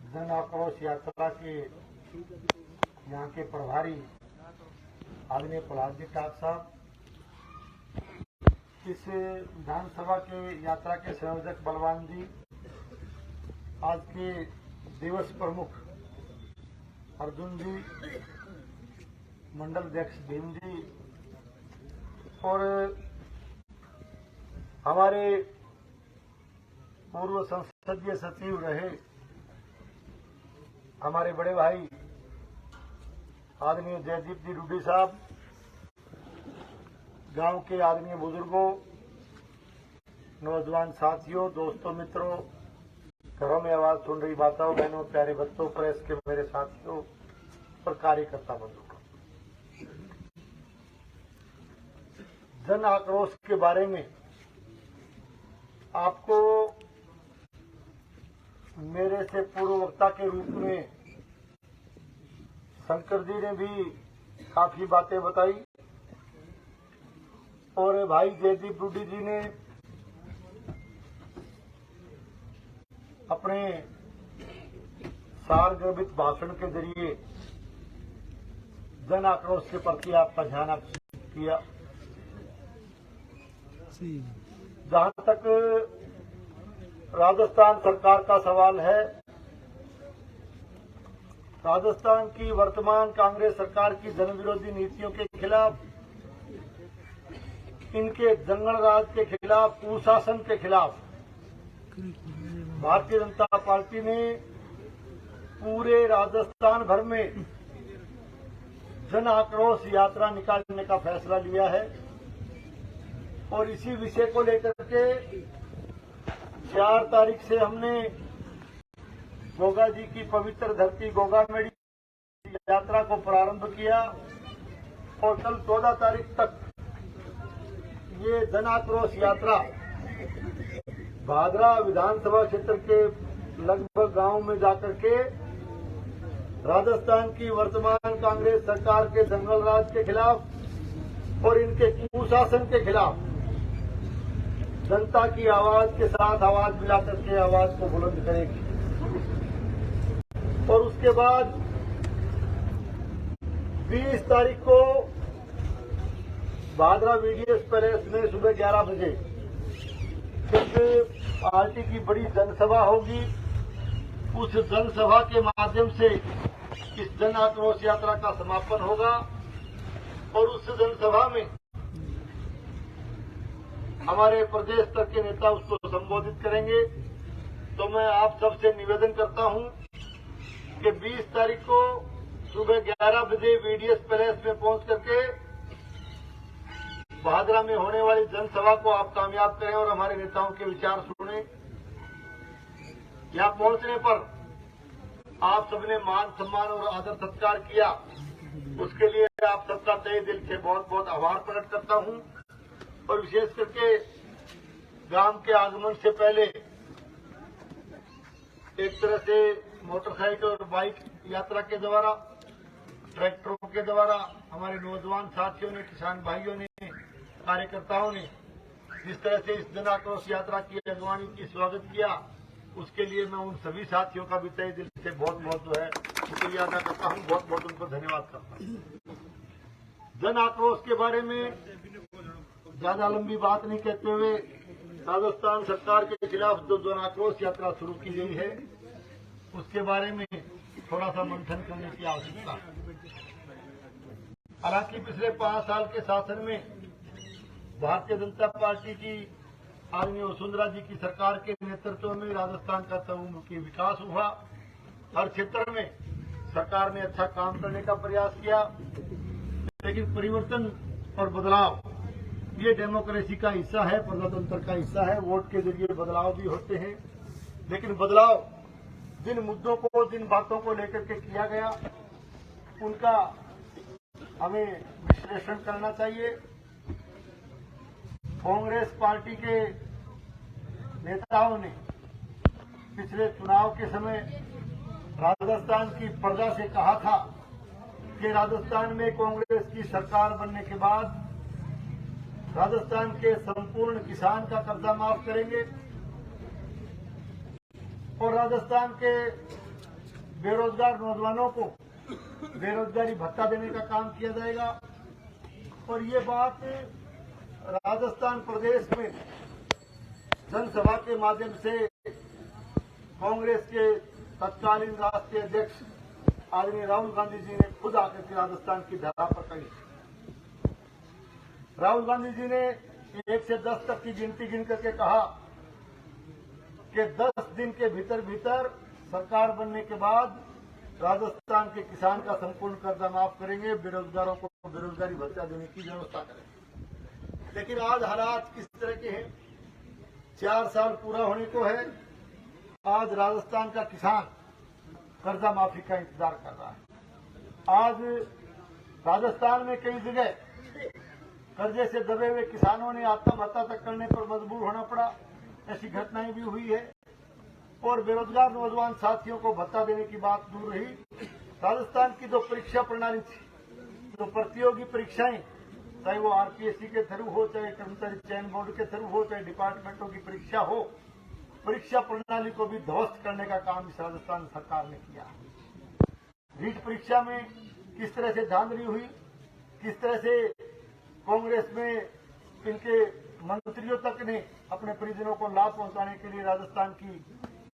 जन आक्रोश यात्रा के यहाँ के प्रभारी आदरणीय प्रहलाद जी ठाकुर साहब, इस विधानसभा के यात्रा के संयोजक बलवान जी, आज के दिवस प्रमुख अर्जुन जी, मंडल अध्यक्ष भीम जी और हमारे पूर्व संसदीय सचिव रहे हमारे बड़े भाई आदरणीय जयदीप जी रूडी साहब, गांव के आदरणीय बुजुर्गों, नौजवान साथियों, दोस्तों, मित्रों, घरों में आवाज सुन रही माताओं, बहनों, प्यारे बच्चों, प्रेस के मेरे साथियों और कार्यकर्ता बंधुओं, जन आक्रोश के बारे में आपको मेरे से पूर्व वक्ता के रूप में शंकर जी ने भी काफी बातें बताई और भाई जयदीप रूडी जी ने अपने सारगर्भित भाषण के जरिए जन आक्रोश के प्रति आपका ध्यान आकर्षित किया। जहां तक राजस्थान सरकार का सवाल है, राजस्थान की वर्तमान कांग्रेस सरकार की जनविरोधी नीतियों के खिलाफ, इनके जंगल राज के खिलाफ, कुशासन के खिलाफ भारतीय जनता पार्टी ने पूरे राजस्थान भर में जन आक्रोश यात्रा निकालने का फैसला लिया है और इसी विषय को लेकर के 4 तारीख से हमने गोगा जी की पवित्र धरती गोगा मेड़ी यात्रा को प्रारंभ किया और कल 14 तारीख तक ये जन आक्रोश यात्रा भादरा विधानसभा क्षेत्र के लगभग गांव में जाकर के राजस्थान की वर्तमान कांग्रेस सरकार के जंगल राज के खिलाफ और इनके कुशासन के खिलाफ जनता की आवाज के साथ आवाज मिलाकर के आवाज को बुलंद करेगी। और उसके बाद 20 तारीख को भादरा वीडीएस पैलेस में सुबह 11 बजे जब पार्टी की बड़ी जनसभा होगी, उस जनसभा के माध्यम से इस जन आक्रोश यात्रा का समापन होगा और उस जनसभा में हमारे प्रदेश स्तर के नेता उसको संबोधित करेंगे। तो मैं आप सबसे निवेदन करता हूं कि 20 तारीख को सुबह 11 बजे वीडीएस पैलेस में पहुंच करके भादरा में होने वाली जनसभा को आप कामयाब करें और हमारे नेताओं के विचार सुनें। यहां पहुंचने पर आप सबने मान सम्मान और आदर सत्कार किया, उसके लिए आप सबका तहे दिल से बहुत बहुत आभार प्रकट करता हूं और विशेष करके गांव के आगमन से पहले एक तरह से मोटरसाइकिल और बाइक यात्रा के द्वारा, ट्रैक्टरों के द्वारा हमारे नौजवान साथियों ने, किसान भाइयों ने, कार्यकर्ताओं ने जिस तरह से इस जन आक्रोश यात्रा की अगवानी की स्वागत किया, उसके लिए मैं उन सभी साथियों का भी तहे दिल से बहुत बहुत जो है शुक्रिया अदा करता हूं, बहुत बहुत उनको धन्यवाद करता हूं। जन आक्रोश के बारे में ज्यादा लंबी बात नहीं कहते हुए राजस्थान सरकार के खिलाफ जो जन आक्रोश यात्रा शुरू की गई है उसके बारे में थोड़ा सा मंथन करने की आवश्यकता है। हालांकि पिछले 5 साल के शासन में भारतीय जनता पार्टी की आदरणीय वसुंधरा जी की सरकार के नेतृत्व में राजस्थान का चहुमुखी विकास हुआ। हर क्षेत्र में सरकार ने अच्छा काम करने का प्रयास किया, लेकिन परिवर्तन और बदलाव ये डेमोक्रेसी का हिस्सा है, प्रजातंत्र का हिस्सा है। वोट के जरिए बदलाव भी होते हैं, लेकिन बदलाव जिन मुद्दों को, जिन बातों को लेकर के किया गया, उनका हमें विश्लेषण करना चाहिए। कांग्रेस पार्टी के नेताओं ने पिछले चुनाव के समय राजस्थान की प्रजा से कहा था कि राजस्थान में कांग्रेस की सरकार बनने के बाद राजस्थान के संपूर्ण किसान का कर्जा माफ करेंगे और राजस्थान के बेरोजगार नौजवानों को बेरोजगारी भत्ता देने का काम किया जाएगा। और ये बात राजस्थान प्रदेश में जनसभा के माध्यम से कांग्रेस के तत्कालीन राष्ट्रीय अध्यक्ष आदरणीय राहुल गांधी जी ने खुद आकर के राजस्थान की धरा पर कही। राहुल गांधी जी ने 1 से 10 तक की गिनती गिन करके कहा कि 10 दिन के भीतर भीतर सरकार बनने के बाद राजस्थान के किसान का संपूर्ण कर्जा माफ करेंगे, बेरोजगारों को बेरोजगारी भत्ता देने की व्यवस्था करेंगे। लेकिन आज हालात किस तरह के हैं? 4 साल पूरा होने को है, आज राजस्थान का किसान कर्जा माफी का इंतजार कर रहा है। आज राजस्थान में कई जगह कर्जे से दबे हुए किसानों ने आत्महत्या तक करने पर मजबूर होना पड़ा, ऐसी घटनाएं भी हुई है। और बेरोजगार नौजवान साथियों को भत्ता देने की बात दूर रही, राजस्थान की जो परीक्षा प्रणाली थी, जो प्रतियोगी परीक्षाएं, चाहे वो आरपीएससी के थ्रू हो, चाहे कर्मचारी चयन बोर्ड के थ्रू हो, चाहे डिपार्टमेंटों की परीक्षा हो, परीक्षा प्रणाली को भी ध्वस्त करने का काम इस राजस्थान सरकार ने किया। रीट परीक्षा में किस तरह से धांधली हुई, किस तरह से कांग्रेस में इनके मंत्रियों तक ने अपने परिजनों को लाभ पहुंचाने के लिए राजस्थान की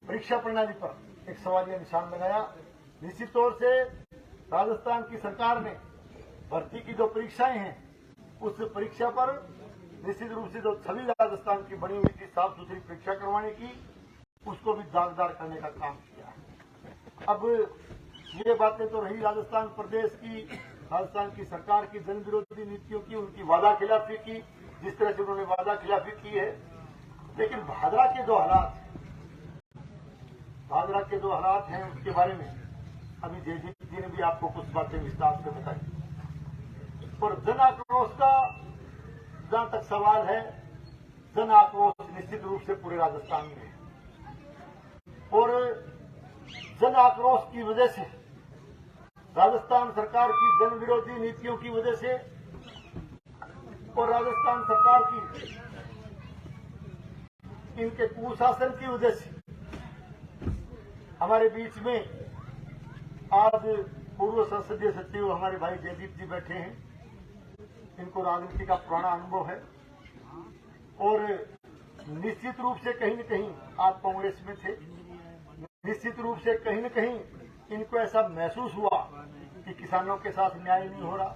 परीक्षा प्रणाली पर एक सवालिया निशान लगाया। निश्चित तौर से राजस्थान की सरकार ने भर्ती की जो परीक्षाएं हैं, उस परीक्षा पर निश्चित रूप से जो छवि राजस्थान की बनी हुई थी साफ सुथरी परीक्षा करवाने की, उसको भी दागदार करने का काम किया। अब ये बातें तो रही राजस्थान प्रदेश की, राजस्थान की सरकार की जन विरोधी नीतियों की, उनकी वादा खिलाफी की, जिस तरह से उन्होंने वादा खिलाफी की है। लेकिन भादरा के जो हालात हैं उसके बारे में अभी जयदीप जी ने भी आपको कुछ बातें विस्तार से बताई। और जन आक्रोश का जहां तक सवाल है, जन आक्रोश निश्चित रूप से पूरे राजस्थान में है। और जन आक्रोश की वजह से, राजस्थान सरकार की जन विरोधी नीतियों की वजह से और राजस्थान सरकार की इनके कुशासन की वजह से हमारे बीच में आज पूर्व संसदीय सचिव हमारे भाई जयदीप जी बैठे हैं। इनको राजनीति का पुराना अनुभव है और निश्चित रूप से कहीं न कहीं आप कांग्रेस में थे, निश्चित रूप से कहीं न कहीं इनको ऐसा महसूस हुआ कि किसानों के साथ न्याय नहीं हो रहा।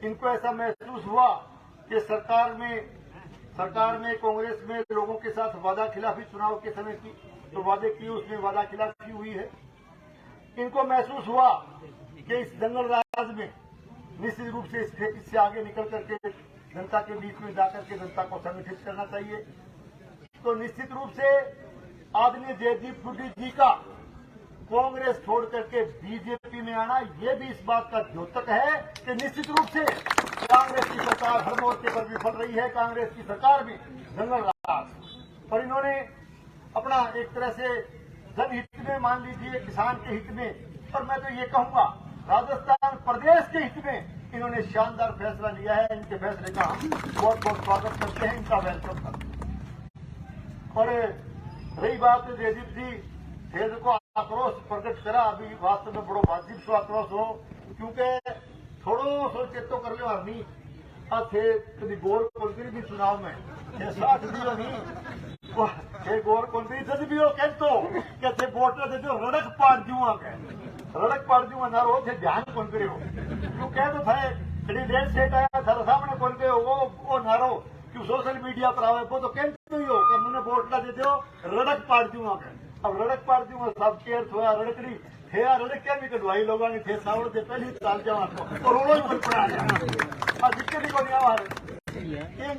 इनको ऐसा महसूस हुआ कि सरकार में कांग्रेस में लोगों के साथ वादा खिलाफी चुनाव के समय की जो वादे किए उसमें वादा खिलाफी हुई है। इनको महसूस हुआ कि इस जंगल राज में निश्चित रूप से इससे आगे निकल करके जनता के बीच में जाकर के जनता को संगठित करना चाहिए। तो निश्चित रूप से आदरणीय जयदीप फुड्डी जी का कांग्रेस छोड़ करके बीजेपी में आना, ये भी इस बात का द्योतक है कि निश्चित रूप से कांग्रेस की सरकार हर मोर्चे पर विफल रही है। कांग्रेस की सरकार में जंगल राज, और इन्होंने अपना एक तरह से जनहित में, मान लीजिए किसान के हित में, और मैं तो ये कहूंगा राजस्थान प्रदेश के हित में इन्होंने शानदार फैसला लिया है। इनके फैसले का हम बहुत बहुत स्वागत करते हैं, इनका वेलकम करते हैं। और रही बात जयदीप जी थे को आक्रोश प्रकट करा, अभी वास्तव में बड़ो वाजिब सो आक्रोश हो, क्योंकि थोड़ो सो चेतो कर लो आदमी थे कभी गोर कोलगिरी भी चुनाव में साथ दियो नहीं गोर कोलगिरी जज भी हो कहतो कि थे वोटर दे जो रड़क पाड़ दूंगा रड़क पाड़ दूंगा ना रो थे ध्यान कौन करे हो क्यों कह तो थे कड़ी देर सेट आया थारे सामने कौन गए वो नारो क्यों सोशल मीडिया पर आवे वो तो कहते ही हो कि मैंने वोट दे दो रड़क पाड़ दूंगा। अब रड़क पाड़ दूंगा सब के अर्थ हुआ रड़कड़ी थे रड़क क्या भी कटवाई लोगों ने थे सावड़ से पहले साल जमा तो रोलो ही बन पड़ा दिक्कत ही को नहीं आवा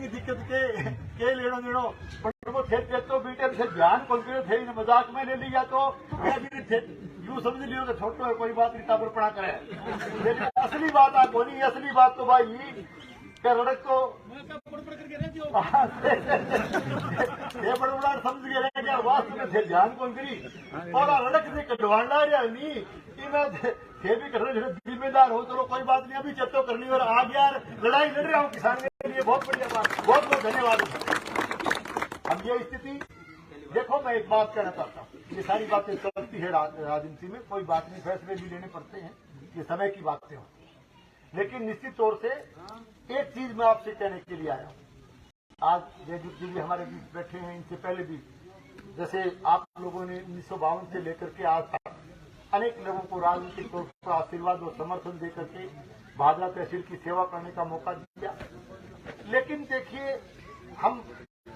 दिक्कत के लेनो देनो पर वो थे तो बीटे से ध्यान कौन करे थे मजाक में ले लिया तो यूं समझ लियो कि छोटो है कोई बात नहीं ताबड़पड़ा करे, लेकिन असली बात आप बोली, असली बात तो भाई क्या रड़क तो ये बड़ा समझ गए क्या वास्तव में थे ध्यान कौन करी और रड़क से कटवाना रहा नहीं थे भी कर रहे जिम्मेदार हो, चलो कोई बात नहीं अभी चर्चा करनी और आज यार लड़ाई लड़ रहा हूँ किसान के लिए, बहुत बढ़िया बात, बहुत बहुत धन्यवाद। अब ये स्थिति देखो मैं एक बात कहना चाहता हूँ, ये सारी बातें चलती है राजनीति में, कोई बात नहीं, फैसले भी लेने पड़ते हैं, ये समय की बातें होती हैं। लेकिन निश्चित तौर से एक चीज मैं आपसे कहने के लिए आया हूँ। आज जयदीप जी भी हमारे बीच बैठे हैं, इनसे पहले भी जैसे आप लोगों ने 1952 से लेकर के आज तक अनेक लोगों को राजनीतिक तौर पर आशीर्वाद और समर्थन देकर के भादरा तहसील की सेवा करने का मौका दिया। लेकिन देखिए, हम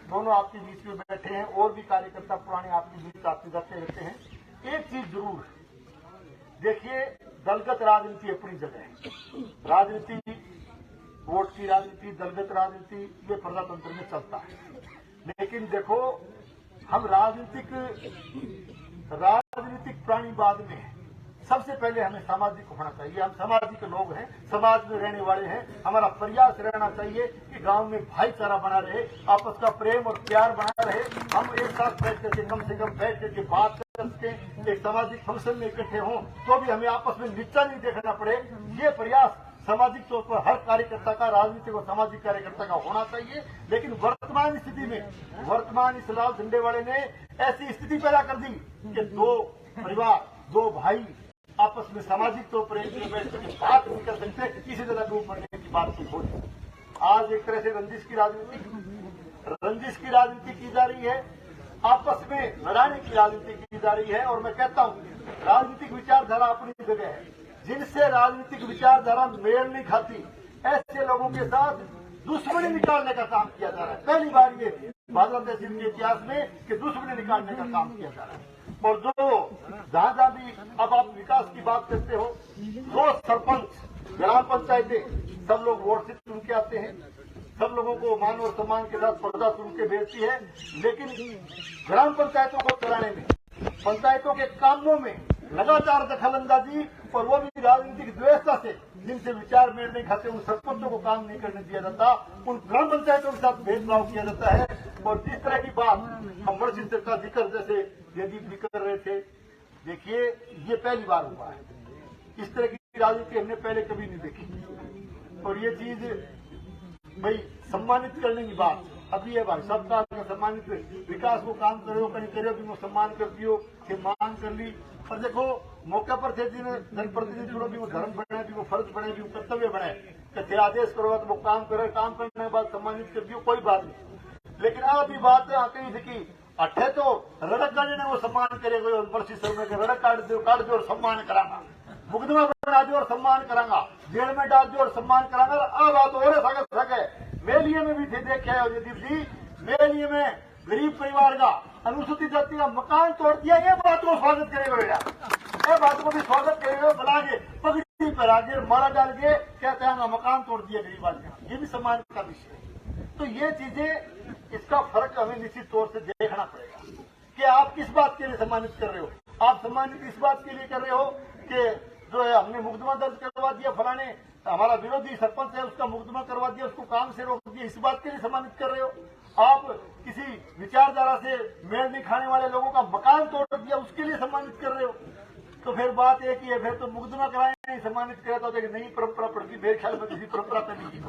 दोनों आपके बीच में बैठे हैं, और भी कार्यकर्ता पुराने आपके बीच आते जाते रहते हैं। एक चीज जरूर है, देखिए, दलगत राजनीति अपनी जगह है। राजनीति, वोट की राजनीति, दलगत राजनीति, ये प्रजातंत्र में चलता है। लेकिन देखो, हम राजनीतिक प्राणीवाद में हैं। सबसे पहले हमें सामाजिक होना चाहिए। हम सामाजिक लोग हैं, समाज में रहने वाले हैं। हमारा प्रयास रहना चाहिए कि गांव में भाईचारा बना रहे, आपस का प्रेम और प्यार बना रहे। हम एक साथ बैठ करके, कम से कम बैठ करके बात करके एक सामाजिक फंक्शन में इकट्ठे हों तो भी हमें आपस में नीचा नहीं देखना पड़े। ये प्रयास सामाजिक तौर पर हर कार्यकर्ता का, राजनीतिक और सामाजिक कार्यकर्ता का होना चाहिए। लेकिन वर्तमान स्थिति में, वर्तमान इस लाल झंडे वाले ने ऐसी स्थिति पैदा कर दी कि दो परिवार, दो भाई आपस में सामाजिक तौर पर एक बैठ कर बात नहीं कर सकते, किसी तरह डूब मरने की बात की हो। आज एक तरह से रंजिश की राजनीति की जा रही है, आपस में लड़ाने की राजनीति की जा रही है। और मैं कहता हूं, राजनीतिक विचारधारा अपनी जगह है। जिनसे राजनीतिक विचारधारा मेल नहीं खाती, ऐसे लोगों के साथ दुश्मनी निकालने का काम किया जा रहा है। पहली बार ये भादरा तहसील के इतिहास में कि दुश्मनी निकालने का काम किया जा रहा है। और जो जहां भी अब आप विकास की बात करते हो, 2 सरपंच, ग्राम पंचायतें, सब लोग वोट से चुन के आते हैं, सब लोगों को मान और सम्मान के साथ पर्दा चुन के भेजती है। लेकिन ग्राम पंचायतों को चलाने में, पंचायतों के कामों में लगातार दखलंदाजी, और वो भी राजनीतिक द्वेषता से, जिनसे विचार मेल नहीं खाते, उन सरपंचों को काम नहीं करने दिया जाता, उन ग्राम पंचायतों के साथ भेदभाव किया जाता है। और जिस तरह की बात हम मर्जी का जिक्र जैसे जयदीप जी कर रहे थे, देखिए, ये पहली बार हुआ है। इस तरह की राजनीति हमने पहले कभी नहीं देखी। और ये चीज भाई सम्मानित करने की बात अभी है भाई, सबका सम्मानित, विकास को काम करो कहीं करो भी वो सम्मान कर दियो कि मांग कर ली। और देखो, मौके पर थे जिन्हें जनप्रतिनिधियों भी वो धर्म बने, भी वो फर्ज बने, भी वो कर्तव्य बने कि तेरा आदेश करोगा तो वो काम करे, काम करने के बाद सम्मानित कर दियो, कोई बात नहीं। लेकिन अभी बात आती थी कि अठे तो रड़क गाड़ी ने वो सम्मान करेगा, वर्षी सर में रड़क काट दो और सम्मान करांगा, मुकदमा बना दो और सम्मान करांगा, जेल में डाल दो और सम्मान करांगा। अब बात हो रहे सके मेलिए में भी थे, देखे जयदीप जी, मेलिए में गरीब परिवार का, अनुसूचित जाति का मकान तोड़ दिया। ये बात को स्वागत करेगा बेटा, ये बात को भी स्वागत करेगा। बुला के पगड़ी पर आगे माला डाल के कहते हैं मकान तोड़ दिया गरीब आदमी का, ये भी सम्मान का विषय है। तो ये चीजें, इसका फर्क हमें निश्चित तौर से देखना पड़ेगा कि आप किस बात के लिए सम्मानित कर रहे हो। आप सम्मानित इस बात के लिए कर रहे हो कि जो है हमने मुकदमा दर्ज करवा दिया, फलाने हमारा विरोधी सरपंच है उसका मुकदमा करवा दिया, उसको काम से रोक दिया, इस बात के लिए सम्मानित कर रहे हो। आप किसी विचारधारा से मेल नहीं खाने वाले लोगों का मकान तोड़ दिया, उसके लिए सम्मानित कर रहे हो। तो फिर बात एक ही है, फिर तो मुकदमा कराए नहीं, सम्मानित करे तो नई परंपरा पड़ती। मेरे ख्याल में किसी परंपरा पे नहीं की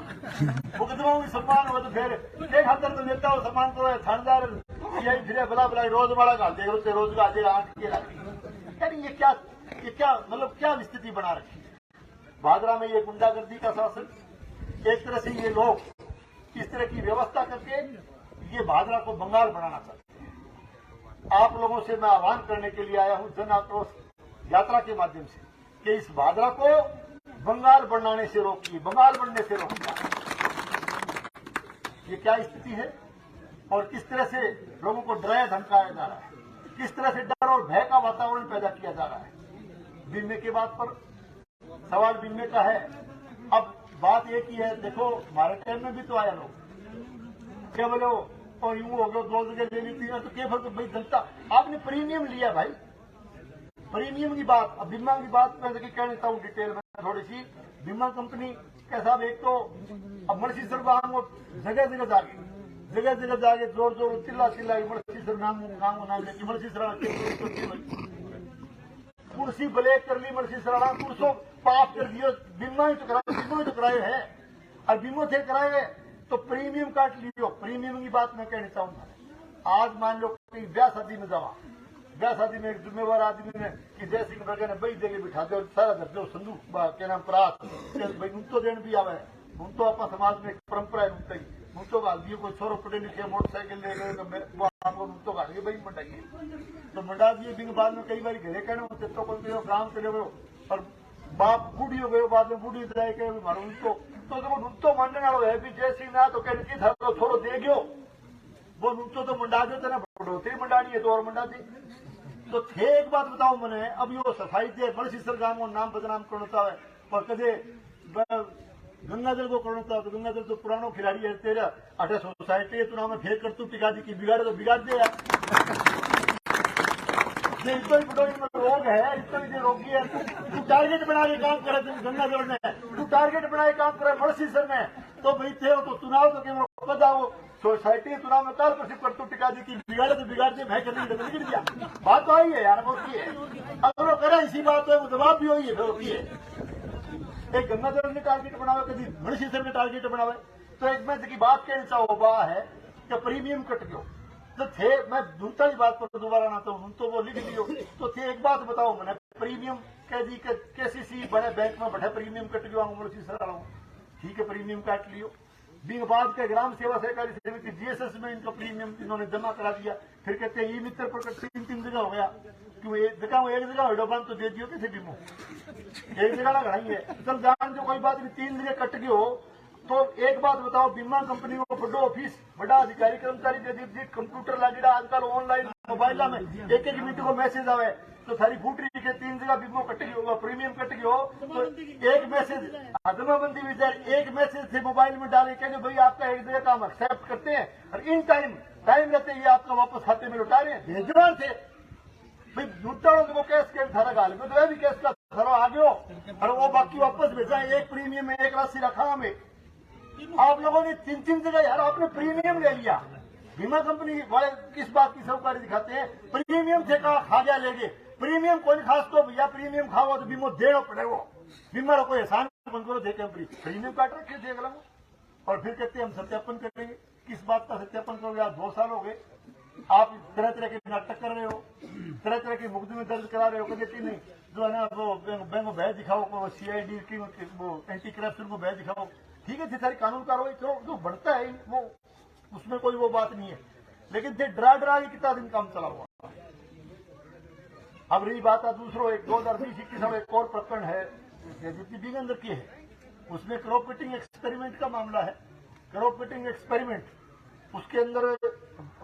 मुकदमा में सम्मान हो तो फिर एक हफ्ते तो लेता हो सम्मान करो, थानेदार यही फिर बला बला रोज वाला का देखो रोज का आज आठ के यानी ये क्या मतलब क्या स्थिति बना रखी है भादरा में। ये गुंडागर्दी का शासन, एक तरह से ये लोग इस तरह की व्यवस्था करके ये भादरा को बंगाल बनाना चाहते हैं। आप लोगों से मैं आह्वान करने के लिए आया हूं जन आक्रोश यात्रा के माध्यम से कि इस भादरा को बंगाल बनाने से रोकिए, बंगाल बनने से रोकिए। ये क्या स्थिति है और किस तरह से लोगों को डराया धमकाया जा रहा है, किस तरह से डर और भय का वातावरण पैदा किया जा रहा है। बीमे की बात पर सवाल बीमे का है। अब बात एक ही है, देखो हमारे टाइम में भी तो आया लोग क्या बोलो और यूं हो गया 2 जगह ले ली थी तो क्या फर्क भाई, जनता आपने प्रीमियम लिया भाई, प्रीमियम की बात। अब बीमा की बात मैं कहना चाहता हूँ डिटेल में थोड़ी सी। बीमा कंपनी के साहब एक तो अब मर्सी सर वो जगह जगह जाके जोर जोर चिल्ला मर्सी सर नाम लेके मर्सी सर कुर्सी ब्लैक कर ली, मर्सी सराना कुर्सों पास कर दियो, बीमा ही तो कराए है और बीमो थे कराए तो प्रीमियम काट लियो। प्रीमियम की बात मैं कहना चाहूंगा। आज मान लो कहीं ब्याह शादी में जावा, ब्याह शादी में एक जिम्मेवार आदमी ने कि जय सिंह बगे ने बई देगे बिठा दे और सारा धर दो संदूक के नाम परात भाई उन तो देन भी आवे, उन तो अपना समाज में एक परंपरा है उनकी, उन तो गाल दिए कोई छोरो पढ़े लिखे मोटरसाइकिल ले गए तो आपको उन तो गाल दिए भाई मंडाइए तो मंडा दिए बिन बाद में कई बार घरे कहने होते तो कोई गांव चले गए और बाप बूढ़ी हो गए, बाद में बूढ़ी दिलाए के मारो उनको मानने वालों है भी जय सिंह ना तो कहने की था तो छोरो दे गयो वो उनको तो मंडा दो ना बढ़ोतरी मंडानी है तो और मंडा दी तो थे। एक बात बताओ मैंने अब यो सफाई थे मणसीसर गांव को नाम बदनाम करता है पर कदे गंगाजल को करता तो गंगाजल तो पुरानो खिलाड़ी है तेरा अठे सोसाइटी है तू नाम फेंक कर तू टिका दी की बिगाड़े तो बिगाड़ दे यार इतना ही बड़ो रोग है, इतना ही रोगी है तू टारगेट बना के काम करे गंगाजल ने, तू टारगेट बना के काम करे मणसीसर में तो भाई थे तो चुनाव तो केवल पदा वो सोसाइटी चुनाव में काल पर कर तू टिका दी की बिगाड़े तो बिगाड़ दे मैं करने गिर दिया बात तो आई है यार वो की है अगर वो करे इसी बात है वो जवाब भी हुई है फिर होती है एक गंगाजल ने टारगेट बनावे कभी मणसीसर ने टारगेट बनावे तो एक मैं की बात कहना चाहो वह है कि प्रीमियम कट गयो तो थे मैं दूसरा ही बात पर दोबारा ना तो वो लिख लियो तो थे एक बात बताओ मैंने प्रीमियम कह दी केसीसी बड़े बैंक में बैठे प्रीमियम कट गयो मणसीसर वाला ठीक है प्रीमियम काट लियो बिंग बाद के ग्राम सेवा सहकारी समिति जीएसएस में इनका प्रीमियम इन्होंने जमा करा दिया फिर कहते हैं ई मित्र पर 3 जगह हो गया क्यों एक जगह हेडोबान तो दे दियो कैसे बीमो एक जगह लगा है चल जान जो कोई बात नहीं 3 जगह कट गयो तो एक बात बताओ बीमा कंपनी को बड़ो ऑफिस बड़ा अधिकारी कर्मचारी दे दी कंप्यूटर लागेड़ा आजकल ऑनलाइन मोबाइल में एक मिनट को मैसेज आवे तो सारी फूटरी के 3 जगह बीमो कट गयो प्रीमियम कट गयो तो एक मैसेज आदमाबंदी विचार एक मैसेज से मोबाइल में डाले कहने भाई आपका एक जगह काम एक्सेप्ट करते हैं और इन टाइम रहते ही आपका वापस खाते में लौटा रहे हैं भेजवान थे भाई लुटाओ को कैश के थारा गाल में तो भी कैश का थारा आ गयो और वो बाकी वापस भेजा एक प्रीमियम में एक राशि रखा हमें आप लोगों ने 3 जगह यार आपने प्रीमियम ले लिया बीमा कंपनी वाले किस बात की साहूकारी दिखाते हैं प्रीमियम से कहा खा गया लेगे प्रीमियम कोई खास तो भैया प्रीमियम खाओ तो बीमो देना पड़े वो बीमा कोई एहसान बंद करो देखे प्रीमियम काट रखे थे अगला और फिर कहते हैं हम सत्यापन करेंगे किस बात का सत्यापन करोगे आज 2 साल हो गए आप तरह तरह के नाटक कर रहे हो तरह तरह के मुकदमे दर्ज करा रहे हो कहते नहीं जो है ना वो बैंक को बैच दिखाओ सीआईडी की वो एंटी करप्शन को बैच दिखाओ ठीक है सारी कानून कार्रवाई करो जो बढ़ता है वो उसमें कोई वो बात नहीं है लेकिन थे डरा के कितना दिन काम चला हुआ। अब रही बात है दूसरों एक 2020-21 एक और प्रकरण है जितनी बिग अंदर की है उसमें क्रॉप कटिंग एक्सपेरिमेंट का मामला है। क्रॉप कटिंग एक्सपेरिमेंट उसके अंदर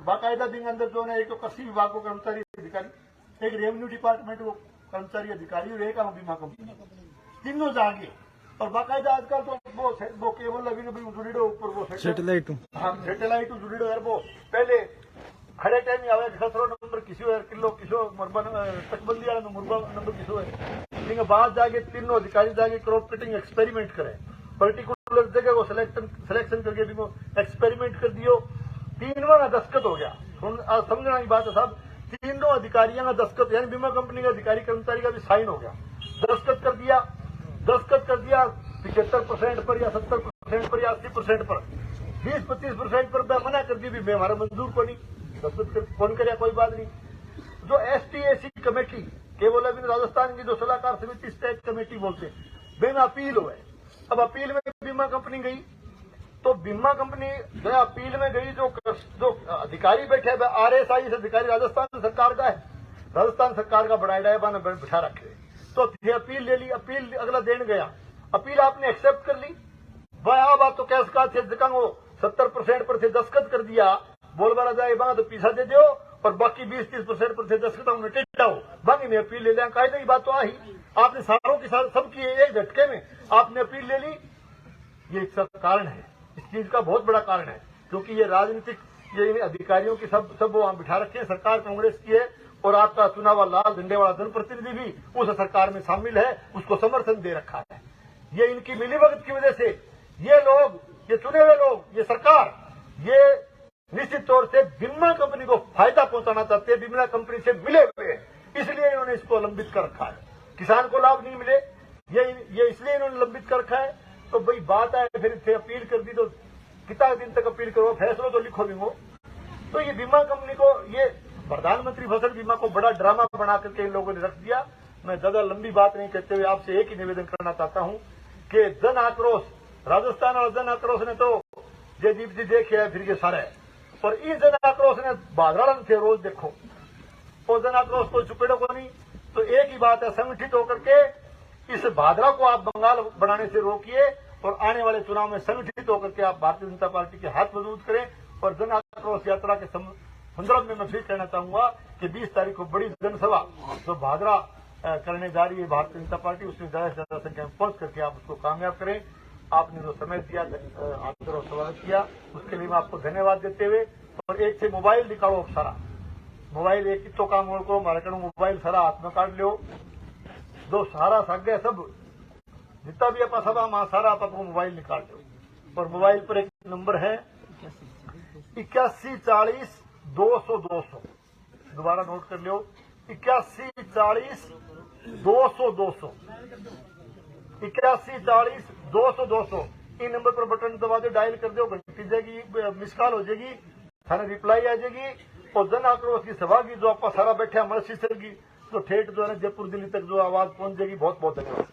बाकायदा बिग अंदर जो है एक तो कृषि विभाग को कर्मचारी अधिकारी एक रेवेन्यू डिपार्टमेंट को कर्मचारी अधिकारी और एक बीमा कंपनी तीनों जागे और बाकायदा आजकल तो वो केवल अभी जुड़ो ऊपर वो सैटेलाइट जुड़ो यार वो पहले खड़े टाइम आवे खसरो नंबर किसी किलो किसो तकबंदी वाला मुर्गा नंबर किसो है बाद जाके तीनों अधिकारी जाके क्रॉप कटिंग एक्सपेरिमेंट करे पर्टिकुलर जगह को सिलेक्शन करके भी एक्सपेरिमेंट कर दियो 3वां दस्तखत हो गया समझना की बात है साहब तीनों अधिकारियों का दस्तखत यानी बीमा कंपनी का अधिकारी कर्मचारी का भी साइन हो गया दस्तखत कर दिया 75% पर या 70% पर या 80% पर 20-25% पर मना कर दी भी हमारा मंजूर को नहीं दस्तखत कौन करे कोई बात नहीं। जो ST-AC कमेटी केवल अभी राजस्थान की जो सलाहकार समिति स्टेट कमेटी बोलते हैं वे में अपील हुआ है। अब अपील में बीमा कंपनी गई तो बीमा कंपनी जो अपील में गई जो अधिकारी बैठे RSI अधिकारी राजस्थान सरकार का है राजस्थान सरकार का बनाया बिठा रखे तो अपील ले ली अपील अगला देन गया अपील आपने एक्सेप्ट कर ली वह बात तो कैसे का थे वो 70% पर थे दस्तखत कर दिया बोल बारा जाए वहां तो पीछा दे दो और बाकी 20-30% पर थे दस्तखत हमने टेटा हो बाकी में अपील ले लिया कायदे की बात तो आई आपने सारों के साथ सबकी एक झटके में आपने अपील ले ली। ये एक कारण है इस चीज का बहुत बड़ा कारण है क्योंकि ये राजनीतिक ये अधिकारियों की सब वो वहां बिठा रखे हैं सरकार कांग्रेस की है और आपका चुना हुआ लाल झंडे वाला जनप्रतिनिधि भी उस सरकार में शामिल है उसको समर्थन दे रखा है। ये इनकी मिलीभगत की वजह से ये लोग ये चुने हुए लोग ये सरकार ये निश्चित तौर से बीमा कंपनी को फायदा पहुंचाना चाहते हैं बीमा कंपनी से मिले हुए इसलिए इन्होंने इसको लंबित कर रखा है किसान को लाभ नहीं मिले ये इसलिए इन्होंने लंबित कर रखा है। तो भाई बात है फिर इसे अपील कर दी तो कितना दिन तक अपील करो फैसला तो लिखो भी हो तो ये बीमा कंपनी को ये प्रधानमंत्री फसल बीमा को बड़ा ड्रामा बना करके इन लोगों ने रख दिया। मैं ज्यादा लंबी बात नहीं कहते हुए आपसे एक ही निवेदन करना चाहता हूं कि जन आक्रोश, राजस्थान और जन आक्रोश ने तो जयदीप जी देखे है, फिर ये सारा है, और इस जन आक्रोश ने बादराड़न थे रोज देखो, और जन आक्रोश को चुपेड़ों को नहीं। तो एक ही बात है, संगठित होकर के इस भादरा को आप बंगाल बनाने से रोकिए और आने वाले चुनाव में संगठित होकर के आप भारतीय जनता पार्टी के हाथ मजबूत करें। और जन आक्रोश यात्रा के संदर्भ में मैं फिर कहना चाहूंगा कि 20 तारीख को बड़ी जनसभा जो भादरा करने जा रही है भारतीय जनता पार्टी, उसमें ज्यादा से ज्यादा संख्या में पहुंच करके आप उसको कामयाब करें। आपने जो समय दिया, आदर और स्वागत किया, उसके लिए मैं आपको धन्यवाद देते हुए, और एक से मोबाइल निकालो सारा, मोबाइल एक तो काम को हमारे कण मोबाइल सारा हाथ में काट लो, जो सारा सगे सब जितना भी अपना सभा वहां सारा आप आपको मोबाइल निकाल लो। और मोबाइल पर एक नंबर है 8140 200 200, दोबारा नोट कर लो, 8140 200 200, 8140 200 200। इन नंबर पर बटन दबा दो, डायल कर दो, घंटी जाएगी, मिस कॉल हो जाएगी, थाने रिप्लाई आ जाएगी। और जन आक्रोश की सभा की जो आप सारा बैठे हमारे शीशर की जो ठेठ जो है जयपुर दिल्ली तक जो आवाज पहुंच जाएगी। बहुत बहुत धन्यवाद।